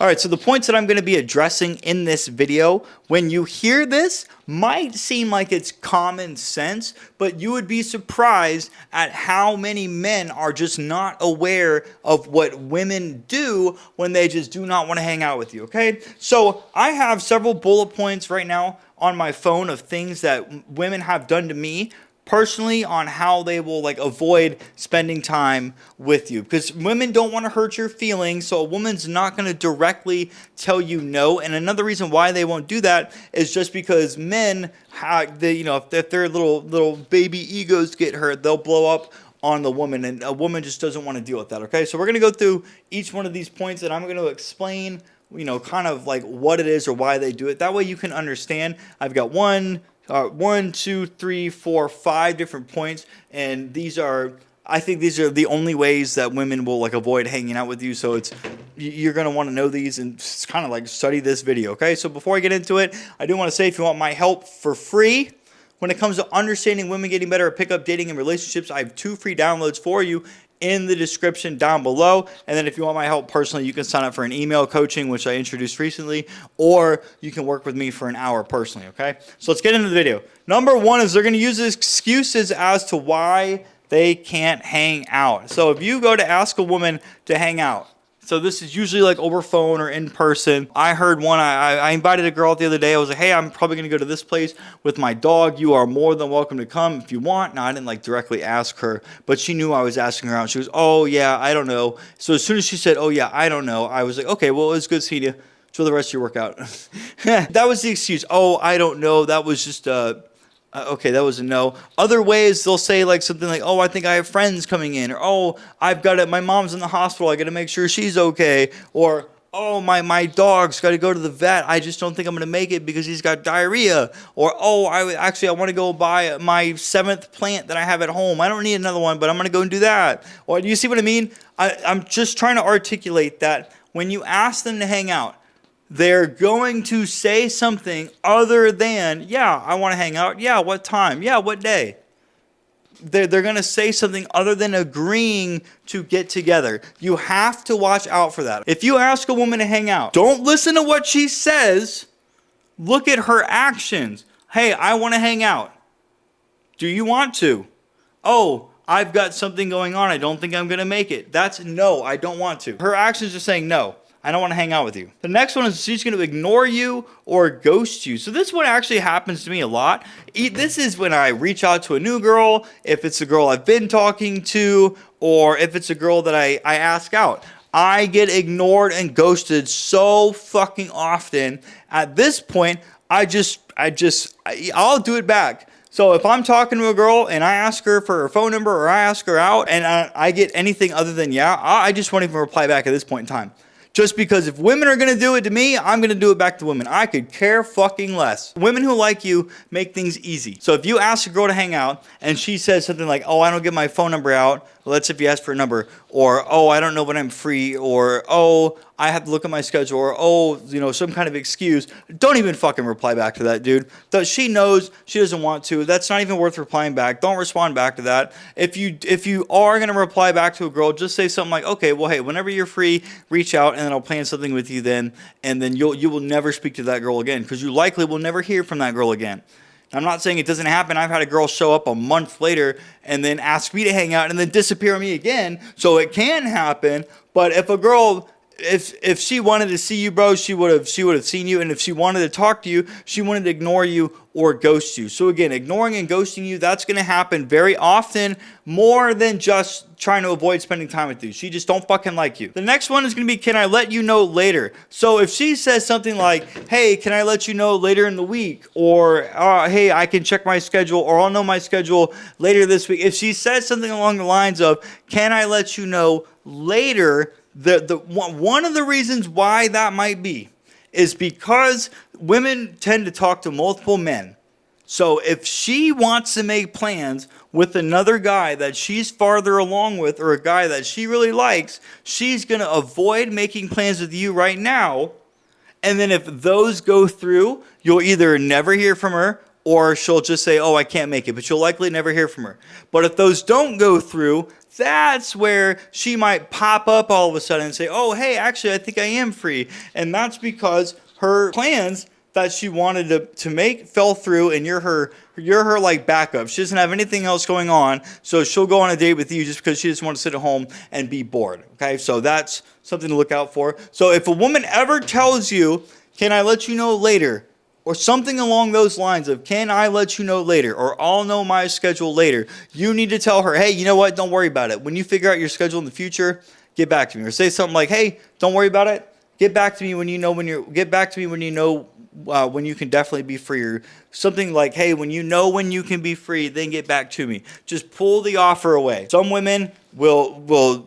All right, so the points that I'm going to be addressing in this video, when you hear this, might seem like it's common sense, but you would be surprised at how many men are just not aware of what women do when they just do not want to hang out with you, okay? So I have several bullet points right now on my phone of things that women have done to me personally on how they will avoid spending time with you, because women don't want to hurt your feelings, so a woman's not going to directly tell you no. And another reason why they won't do that is just because men if their little baby egos get hurt, they'll blow up on the woman, and a woman just doesn't want to deal with that. Okay, so we're going to go through each one of these points, and I'm going to explain kind of like what it is or why they do it. That way you can understand. I've got 1, 2, 3, 4, 5 different points, and I think these are the only ways that women will avoid hanging out with you. So you're going to want to know these and just kind of study this video. Okay, so before I get into it, I do want to say, if you want my help for free when it comes to understanding women getting better at pickup, dating, and relationships, I have 2 free downloads for you in the description down below. And then if you want my help personally, you can sign up for an email coaching, which I introduced recently, or you can work with me for an hour personally, okay? So let's get into the video. Number 1 is they're going to use excuses as to why they can't hang out. So if you go to ask a woman to hang out, so this is usually over phone or in person. I heard one, I invited a girl out the other day. I was like, hey, I'm probably going to go to this place with my dog. You are more than welcome to come if you want. Now, I didn't directly ask her, but she knew I was asking her out. She goes, oh, yeah, I don't know. So as soon as she said, oh, yeah, I don't know, I was like, okay, well, it was good seeing you. Enjoy the rest of your workout. That was the excuse. Oh, I don't know. That was just okay, that was a no. Other ways, they'll say something like, oh, I think I have friends coming in, or oh, my mom's in the hospital, I got to make sure she's okay, or oh, my dog's got to go to the vet, I just don't think I'm going to make it because he's got diarrhea, or oh, I want to go buy my 7th plant that I have at home, I don't need another one, but I'm going to go and do that. Or do you see what I mean? I'm just trying to articulate that when you ask them to hang out, they're going to say something other than, yeah, I want to hang out. Yeah, what time? Yeah, what day? They're going to say something other than agreeing to get together. You have to watch out for that. If you ask a woman to hang out, don't listen to what she says. Look at her actions. Hey, I want to hang out. Do you want to? Oh, I've got something going on. I don't think I'm going to make it. That's no, I don't want to. Her actions are saying no. I don't want to hang out with you. The next one is she's going to ignore you or ghost you. So this one actually happens to me a lot. This is when I reach out to a new girl, if it's a girl I've been talking to, or if it's a girl that I ask out. I get ignored and ghosted so fucking often. At this point, I'll do it back. So if I'm talking to a girl and I ask her for her phone number or I ask her out and I get anything other than yeah, I just won't even reply back at this point in time. Just because if women are going to do it to me, I'm going to do it back to women. I could care fucking less. Women who like you make things easy. So if you ask a girl to hang out and she says something like, oh, I don't get my phone number out. Well, that's if you ask for a number. Or, oh, I don't know when I'm free. Or, oh, I have to look at my schedule. Or, oh, some kind of excuse. Don't even fucking reply back to that, dude. She knows she doesn't want to. That's not even worth replying back. Don't respond back to that. If you are going to reply back to a girl, just say something like, okay, well, hey, whenever you're free, reach out and then I'll plan something with you then. And then you will never speak to that girl again because you likely will never hear from that girl again. I'm not saying it doesn't happen. I've had a girl show up a month later and then ask me to hang out and then disappear on me again. So it can happen. But if a girl, if she wanted to see you, bro, she would have seen you. And if she wanted to talk to you, she wanted to ignore you or ghost you. So again, ignoring and ghosting you, that's going to happen very often, more than just trying to avoid spending time with you. She just don't fucking like you. The next one is going to be, can I let you know later? So if she says something like, hey, can I let you know later in the week? Or, hey, I can check my schedule, or I'll know my schedule later this week. If she says something along the lines of, can I let you know later? One of the reasons why that might be is because women tend to talk to multiple men. So if she wants to make plans with another guy that she's farther along with, or a guy that she really likes, she's going to avoid making plans with you right now. And then if those go through, you'll either never hear from her, or she'll just say, oh, I can't make it, but you'll likely never hear from her. But if those don't go through, that's where she might pop up all of a sudden and say, oh, hey, actually, I think I am free. And that's because her plans that she wanted to make fell through, and you're her like backup. She doesn't have anything else going on, so she'll go on a date with you just because she just wants to sit at home and be bored. Okay, so that's something to look out for. So if a woman ever tells you, can I let you know later? Or something along those lines of, can I let you know later? Or I'll know my schedule later. You need to tell her, hey, you know what? Don't worry about it. When you figure out your schedule in the future, get back to me. Or say something like, hey, don't worry about it. Get back to me when you know when you can definitely be free. Or something like, hey, when you can be free, then get back to me. Just pull the offer away. Some women will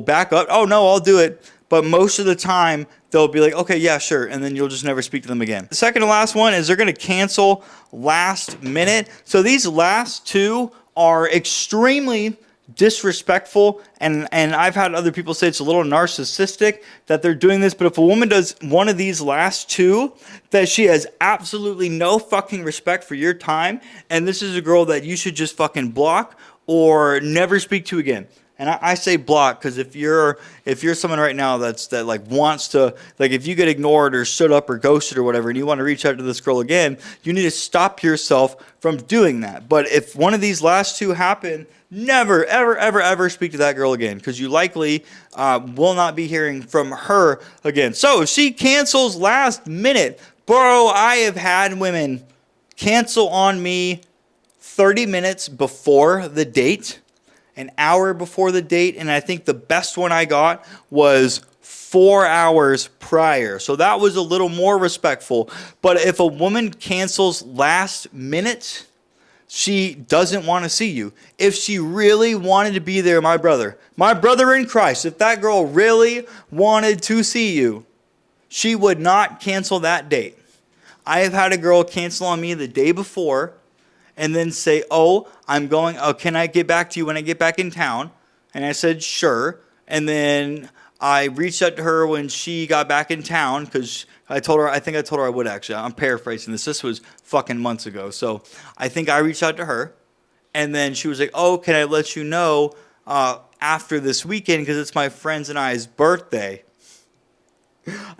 back up. Oh no, I'll do it. But most of the time, they'll be like, okay, yeah, sure. And then you'll just never speak to them again. The second to last one is they're going to cancel last minute. So these last two are extremely disrespectful. And I've had other people say it's a little narcissistic that they're doing this. But if a woman does one of these last two, that she has absolutely no fucking respect for your time. And this is a girl that you should just fucking block or never speak to again. And I say block because if you're someone right now that like wants to, like, if you get ignored or stood up or ghosted or whatever, and you want to reach out to this girl again, you need to stop yourself from doing that. But if one of these last two happen, never, ever, ever, ever speak to that girl again, because you likely will not be hearing from her again. So if she cancels last minute, bro, I have had women cancel on me 30 minutes before the date. An hour before the date, and I think the best one I got was 4 hours prior. So that was a little more respectful. But if a woman cancels last minute, she doesn't want to see you. If she really wanted to be there, my brother in Christ, if that girl really wanted to see you, she would not cancel that date. I have had a girl cancel on me the day before, and then say, oh, can I get back to you when I get back in town? And I said, sure. And then I reached out to her when she got back in town, because I think I told her I would actually. I'm paraphrasing this. This was fucking months ago. So I think I reached out to her, and then she was like, oh, can I let you know after this weekend, because it's my friend's and I's birthday.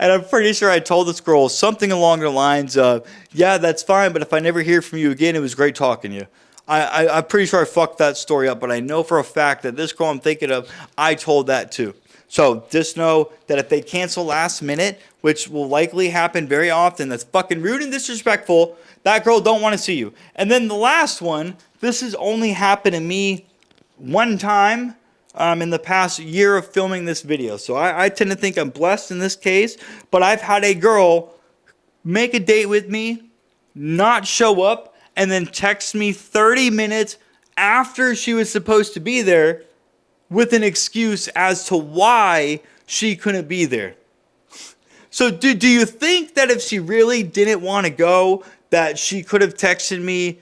And I'm pretty sure I told this girl something along the lines of, yeah, that's fine, but if I never hear from you again, it was great talking to you. I'm pretty sure I fucked that story up, but I know for a fact that this girl I'm thinking of, I told that too. So just know that if they cancel last minute, which will likely happen very often, that's fucking rude and disrespectful, that girl don't want to see you. And then the last one, this has only happened to me one time in the past year of filming this video. So I tend to think I'm blessed in this case, but I've had a girl make a date with me, not show up, and then text me 30 minutes after she was supposed to be there with an excuse as to why she couldn't be there. So do you think that if she really didn't want to go, that she could have texted me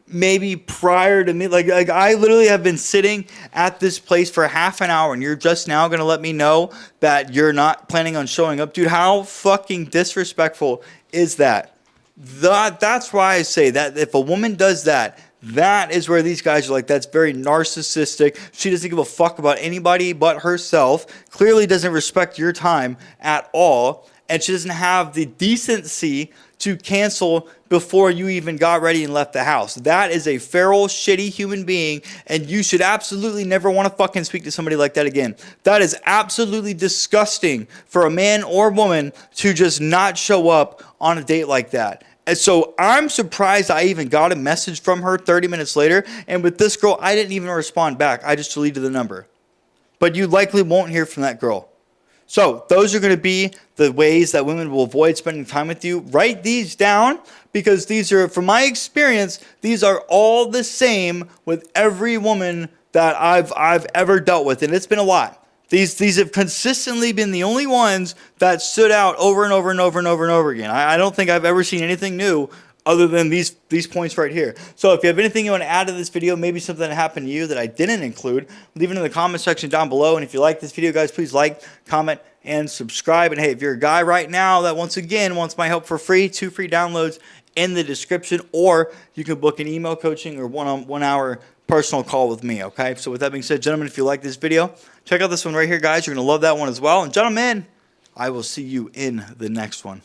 maybe prior to me? Like I literally have been sitting at this place for half an hour, and you're just now going to let me know that you're not planning on showing up? Dude, how fucking disrespectful is that? That's why I say that if a woman does that, that is where these guys are like, that's very narcissistic. She doesn't give a fuck about anybody but herself. Clearly doesn't respect your time at all. And she doesn't have the decency to cancel before you even got ready and left the house. That is a feral, shitty human being, and you should absolutely never want to fucking speak to somebody like that again. That is absolutely disgusting for a man or woman to just not show up on a date like that. And so I'm surprised I even got a message from her 30 minutes later. And with this girl, I didn't even respond back. I just deleted the number. But you likely won't hear from that girl. So those are going to be the ways that women will avoid spending time with you. Write these down, because these are, from my experience, these are all the same with every woman that I've ever dealt with. And it's been a lot. These have consistently been the only ones that stood out over and over and over and over and over again. I don't think I've ever seen anything new other than these points right here. So if you have anything you want to add to this video, maybe something that happened to you that I didn't include, leave it in the comment section down below. And if you like this video, guys, please like, comment, and subscribe. And hey, if you're a guy right now that once again wants my help for free, 2 free downloads in the description, or you can book an email coaching or 1 hour personal call with me, okay? So with that being said, gentlemen, if you like this video, check out this one right here, guys. You're going to love that one as well. And gentlemen, I will see you in the next one.